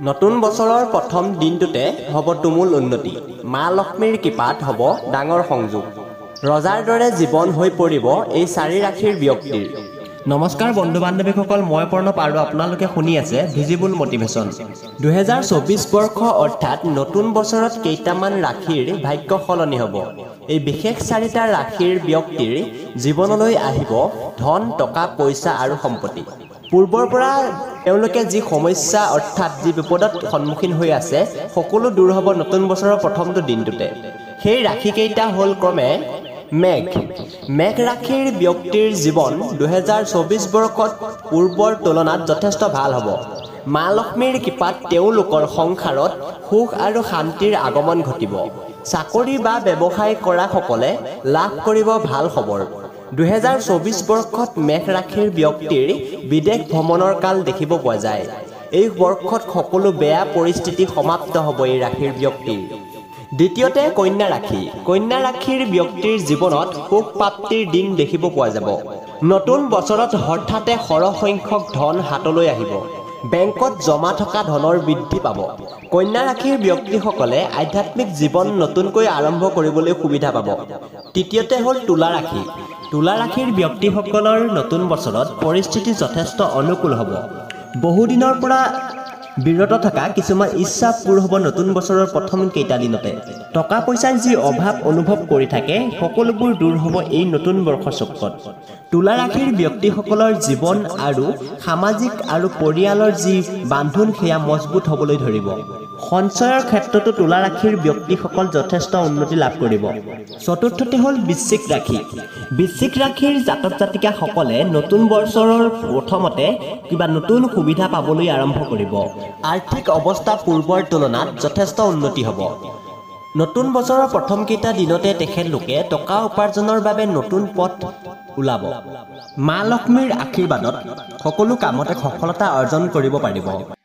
নতুন বছৰৰ প্ৰথম দিনটোতে হ'ব তুমুল উন্নতি। মা লক্ষ্মীৰ কৃপাত হ'ব ডাঙৰ সংযোগ। ৰজাৰ দৰে জীৱন হৈ পৰিব এই চাৰি ৰাশিৰ ব্যক্তিৰ। নমস্কাৰ বন্ধু বান্ধৱীসকল, মই প্ৰণৱ আৰু আপোনালোকে শুনি আছে ভিজিবল মটিভেশ্যন। 2024 বৰ্ষ অৰ্থাৎ নতুন বছৰত কেইটামান ৰাশিৰ ভাগ্য সলনি হ'ব। এই বিশেষ চাৰিটা ৰাশিৰ ব্যক্তিৰ জীৱনলৈ আহিব ধন, টকা, পইচা আৰু সম্পত্তি। পূৰ্বৰ পৰা তেওঁলোকে যি সমস্যা অৰ্থাৎ যি বিপদত সন্মুখীন হৈ আছে সকলো দূৰ হ'ব নতুন বছৰৰ প্ৰথমটো দিনটোতে। সেই ৰাশিকেইটা হ'ল ক্ৰমে মেঘ ৰাশিৰ ব্যক্তিৰ জীৱন 2024 বৰ্ষত পূৰ্বৰ তুলনাত যথেষ্ট ভাল হ'ব। মা লক্ষ্মীৰ কৃপাত তেওঁলোকৰ সংসাৰত সুখ আৰু শান্তিৰ আগমন ঘটিব। চাকৰি বা ব্যৱসায় কৰাসকলে লাভ কৰিব ভাল খবৰ। 2024 বৰ্ষত মেঘ ৰাশিৰ ব্যক্তিৰ বিদেশ ভ্ৰমণৰ কাল দেখিব পোৱা যায়। এই বৰ্ষত সকলো বেয়া পৰিস্থিতি সমাপ্ত হ'ব এই ৰাশিৰ ব্যক্তিৰ। দ্বিতীয়তে কন্যা ৰাশিৰ ব্যক্তিৰ জীৱনত সুখ প্ৰাপ্তিৰ দিন দেখিব পোৱা যাব। নতুন বছৰত হঠাতে সৰহ সংখ্যক ধন হাতলৈ আহিব। বেংকত জমা থকা ধনৰ বৃদ্ধি পাব। কন্যা ৰাশিৰ ব্যক্তিসকলে আধ্যাত্মিক জীৱন নতুনকৈ আৰম্ভ কৰিবলৈ সুবিধা পাব। তৃতীয়তে হ'ল তুলা ৰাশিৰ ব্যক্তিসকলৰ নতুন বছৰত পৰিস্থিতি যথেষ্ট অনুকূল হ'ব। বহুদিনৰ পৰা বিৰত থকা কিছুমান ইচ্ছা পূৰ হ'ব নতুন বছৰৰ প্ৰথম কেইটা দিনতে। টকা পইচাৰ যি অভাৱ অনুভৱ কৰি থাকে সকলোবোৰ দূৰ হ'ব এই নতুন বৰ্ষ চক্ৰত। তুলা ৰাশিৰ ব্যক্তিসকলৰ জীৱন আৰু সামাজিক আৰু পৰিয়ালৰ যি বান্ধোন সেয়া মজবুত হ'বলৈ ধৰিব। সঞ্চয়ৰ ক্ষেত্ৰতো তুলা ৰাশিৰ ব্যক্তিসকল যথেষ্ট উন্নতি লাভ কৰিব। চতুৰ্থতে হ'ল বৃশ্চিক ৰাশিৰ জাতক জাতিকাসকলে নতুন বছৰৰ প্ৰথমতে কিবা নতুন সুবিধা পাবলৈ আৰম্ভ কৰিব। আৰ্থিক অৱস্থা পূৰ্বৰ তুলনাত যথেষ্ট উন্নতি হ'ব। নতুন বছৰৰ প্ৰথম কেইটা দিনতে তেখেতলোকে টকা উপাৰ্জনৰ বাবে নতুন পথ ওলাব। মা লক্ষ্মীৰ আশীৰ্বাদত সকলো কামতে সফলতা অৰ্জন কৰিব পাৰিব।